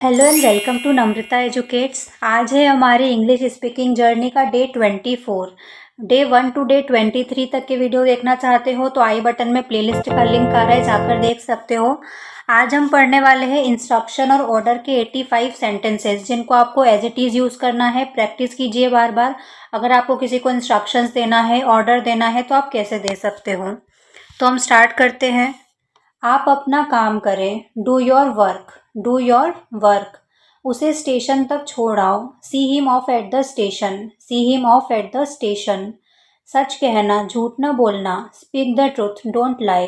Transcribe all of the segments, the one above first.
Hello and welcome to Namrata Educates. आज है हमारी इंग्लिश स्पीकिंग जर्नी का डे 24। डे 1 टू डे 23 तक के वीडियो देखना चाहते हो तो आई बटन में प्लेलिस्ट का लिंक आ रहा है, जाकर देख सकते हो। आज हम पढ़ने वाले हैं इंस्ट्रक्शन और ऑर्डर के 85 सेंटेंसेस, जिनको आपको एज इट इज़ यूज़ करना है। प्रैक्टिस कीजिए बार बार। अगर आपको किसी को इंस्ट्रक्शंस देना है, ऑर्डर देना है, तो आप कैसे दे सकते हो। तो हम स्टार्ट करते हैं। आप अपना काम करें, do your work, do your work. उसे स्टेशन तक छोड़ आओ, see him off at the station, see him off at the station. सच कहना, झूठ न बोलना, speak the truth, don't lie,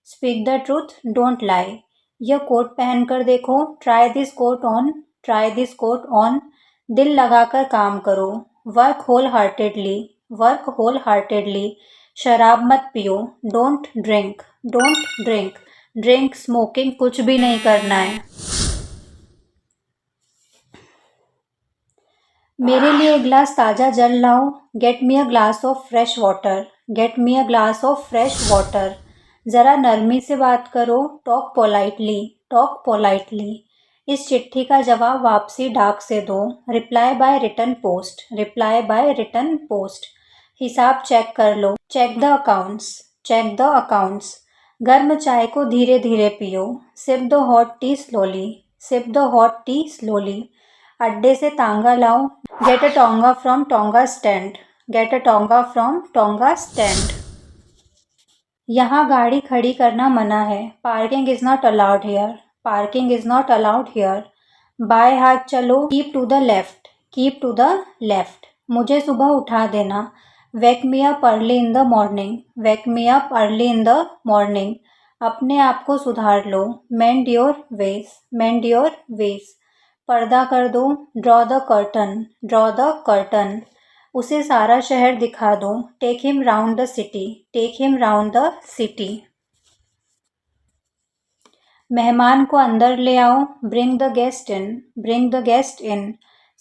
speak the truth, don't lie. यह कोट पहन कर देखो, try this coat on, try this coat on. दिल लगाकर काम करो, work wholeheartedly, work wholeheartedly. शराब मत पियो, don't drink, don't drink. Drink, smoking कुछ भी नहीं करना है। मेरे लिए एक ग्लास ताज़ा जल लाओ, get me a glass of fresh water, get me a glass of fresh water. ज़रा नरमी से बात करो, टॉक पोलाइटली, टॉक पोलाइटली। इस चिट्ठी का जवाब वापसी डाक से दो, reply by return post, reply by return post. हिसाब चेक कर लो, check the accounts, check the accounts. गर्म चाय को धीरे धीरे पियो, sip the hot tea slowly, sip the hot tea slowly. अड्डे से तांगा लाओ, get a tonga from tonga stand, get a tonga from tonga stand. यहाँ गाड़ी खड़ी करना मना है, parking is not allowed here, parking is not allowed here. बाएं हाथ चलो, keep to the left, keep to the left. मुझे सुबह उठा देना, wake me up early in the morning, wake me up early in the morning. अपने आप को सुधार लो, mend your ways, mend your ways. पर्दा कर दो, draw the curtain, draw the curtain. उसे सारा शहर दिखा दो, take him round the city, take him round the city. मेहमान को अंदर ले आओ, bring the guest in, bring the guest in.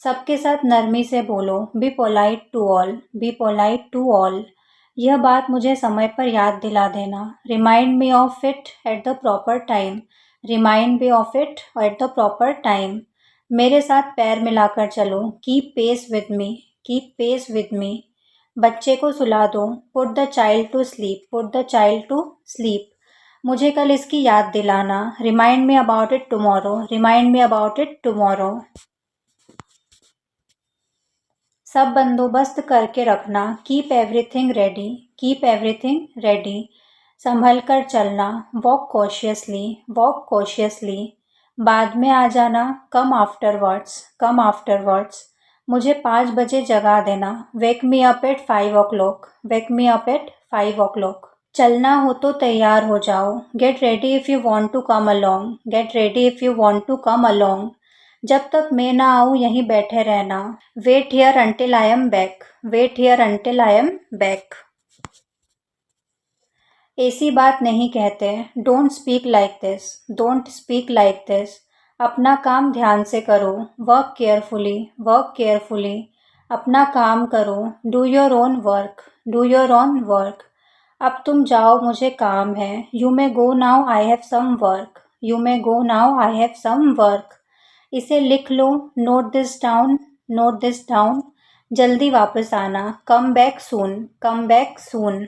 सबके साथ नरमी से बोलो, be polite to all, be polite to all. यह बात मुझे समय पर याद दिला देना, remind me of it at the proper time, remind me of it at the proper time. मेरे साथ पैर मिलाकर चलो, keep pace with me, keep pace with me. बच्चे को सुला दो, put the child to sleep, put the child to sleep. मुझे कल इसकी याद दिलाना, remind me about it tomorrow, remind me about it tomorrow. सब बंदोबस्त करके रखना, keep everything ready, keep everything ready. संभल कर चलना, वॉक कॉशियसली, वॉक कॉशियसली। बाद में आ जाना, कम आफ्टरवर्ड्स, कम आफ्टरवर्ड्स। मुझे 5 बजे जगा देना, wake me up at 5 o'clock, wake me up at 5 o'clock। चलना हो तो तैयार हो जाओ, get ready if you want to come along, get ready if you want to come along. जब तक मैं ना आऊँ यहीं बैठे रहना, wait here until I am back, wait here until I am back. ऐसी बात नहीं कहते, don't speak like this, don't speak like this. अपना काम ध्यान से करो, वर्क केयरफुली, वर्क केयरफुली। अपना काम करो, do your own work, do your own work. अब तुम जाओ, मुझे काम है, you may go now I have some work, you may go now I have some work. इसे लिख लो, note this down, note this down. जल्दी वापस आना, come back soon, come back soon.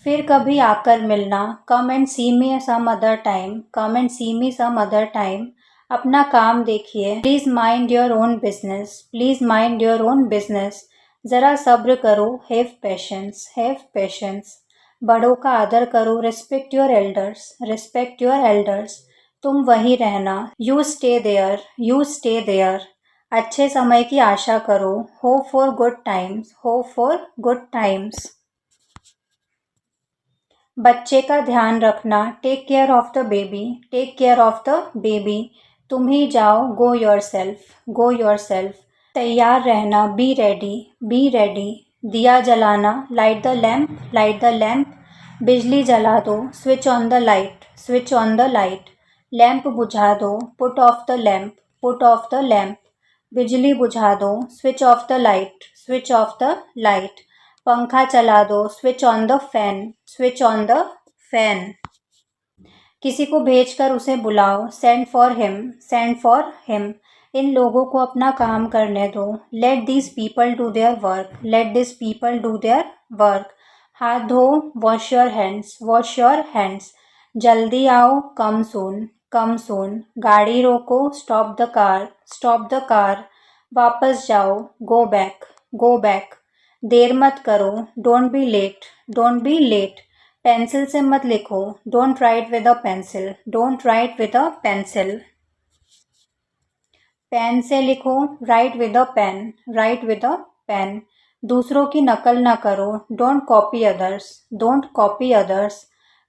फिर कभी आकर मिलना, come and see me some other time, come and see me some other time. अपना काम देखिए, please mind your own business, please mind your own business. ज़रा सब्र करो, हैव पेशेंस, हैव पेशेंस। बड़ों का आदर करो, respect your elders, respect your elders. तुम वहीं रहना, you stay there, you stay there. अच्छे समय की आशा करो, hope for good times, hope for good times. बच्चे का ध्यान रखना, take care of the baby, take care of the baby. तुम ही जाओ, go yourself, go yourself. तैयार रहना, बी रेडी, बी रेडी। दिया जलाना, light the lamp, light the lamp. बिजली जला दो, switch on the light, switch on the light. Lamp बुझा दो, put off the lamp, put off the lamp. बिजली बुझा दो, switch off the light, switch off the light. पंखा चला दो, switch on the fan, switch on the fan. किसी को भेजकर उसे बुलाओ, send for him, send for him. इन लोगों को अपना काम करने दो, let this people do their work, let this people do their work. हाथ धो, wash your hands, wash your hands. जल्दी आओ, कम सून, कम सून। गाड़ी रोको, stop the car, stop the car. वापस जाओ, गो बैक, गो बैक। देर मत करो, don't be late, don't be late. Pencil से मत लिखो, don't write with a pencil, don't write with a pencil. Pen से लिखो, write with a pen, write with a pen. दूसरों की नकल ना करो, don't copy others, don't copy others.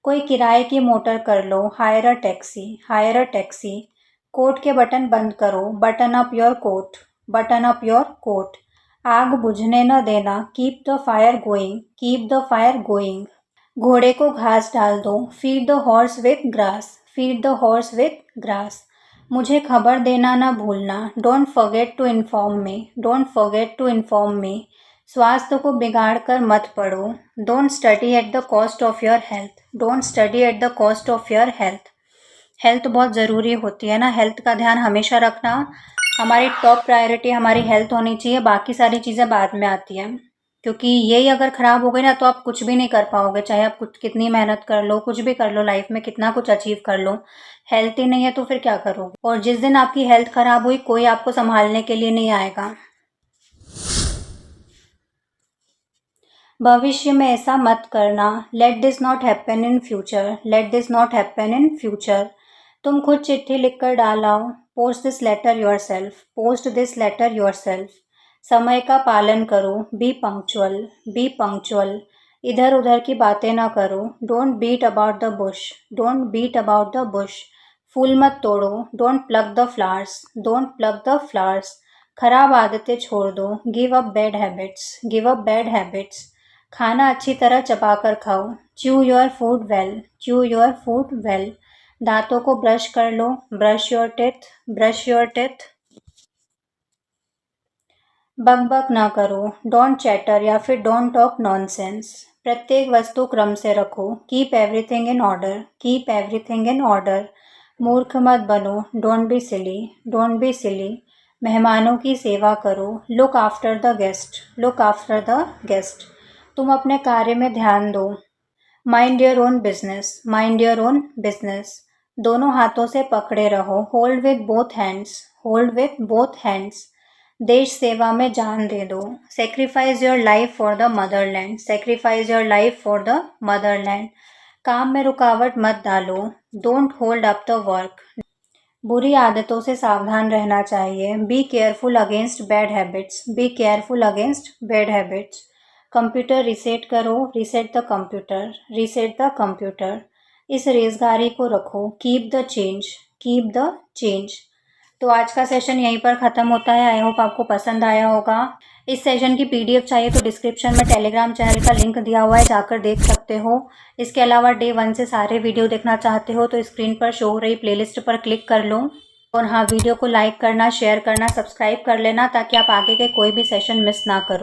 कोई किराए की मोटर कर लो, hire a taxi, hire a taxi. Coat के बटन बंद करो, button up your coat, button up your coat. आग बुझने न देना, keep the fire going, keep the fire going. घोड़े को घास डाल दो, feed the horse with grass, feed the horse with grass. मुझे खबर देना ना भूलना, don't forget to inform me, don't forget to inform me. स्वास्थ्य को बिगाड़ कर मत पढ़ो, don't study at the cost of your health, don't study at the cost of your health. Health बहुत ज़रूरी होती है ना, हेल्थ का ध्यान हमेशा रखना। हमारी टॉप प्रायोरिटी हमारी हेल्थ होनी चाहिए, बाकी सारी चीज़ें बाद में आती हैं, क्योंकि यही अगर ख़राब हो गई ना तो आप कुछ भी नहीं कर पाओगे, चाहे आप कुछ कितनी मेहनत कर लो, कुछ भी कर लो लाइफ में, कितना कुछ अचीव कर लो, हेल्थ ही नहीं है तो फिर क्या करोगे। और जिस दिन आपकी हेल्थ ख़राब हुई, कोई आपको संभालने के लिए नहीं आएगा। भविष्य में ऐसा मत करना, let this not happen in future, let this not happen in future. तुम खुद चिट्ठी लिखकर डालाओ, post this letter yourself, post this letter yourself. समय का पालन करो, बी पंक्चुअल, बी पंक्चुअल। इधर उधर की बातें ना करो, don't beat about the bush, don't beat about the bush. फूल मत तोड़ो, don't pluck the flowers, don't pluck the flowers. खराब आदतें छोड़ दो, give up bad habits, give up bad habits. खाना अच्छी तरह चबाकर खाओ, chew your food well, chew your food well. दांतों को ब्रश कर लो, brush your teeth, brush your teeth. बक ना करो, डोंट चैटर या फिर डोंट टॉक नॉनसेंस। प्रत्येक वस्तु क्रम से रखो, keep everything in order, keep everything in order. मूर्ख मत बनो, don't be silly, don't be silly. मेहमानों की सेवा करो, look after the guest, look after the guest. तुम अपने कार्य में ध्यान दो, mind your own business, mind your own business. दोनों हाथों से पकड़े रहो, hold with both hands, hold with both hands. देश सेवा में जान दे दो, sacrifice your life for the motherland, sacrifice your life for the motherland. काम में रुकावट मत डालो, don't hold up the work. बुरी आदतों से सावधान रहना चाहिए, be careful against bad habits, be careful against bad habits. Computer reset करो, reset the computer, reset the computer. इस रेजगारी को रखो, keep the change, keep the change. तो आज का सेशन यहीं पर ख़त्म होता है। आई होप आपको पसंद आया होगा। इस सेशन की पीडीएफ चाहिए तो डिस्क्रिप्शन में टेलीग्राम चैनल का लिंक दिया हुआ है, जाकर देख सकते हो। इसके अलावा डे 1 से सारे वीडियो देखना चाहते हो तो स्क्रीन पर शो हो रही प्लेलिस्ट पर क्लिक कर लो। और हाँ, वीडियो को लाइक करना, शेयर करना, सब्सक्राइब कर लेना ताकि आप आगे के कोई भी सेशन मिस ना करो।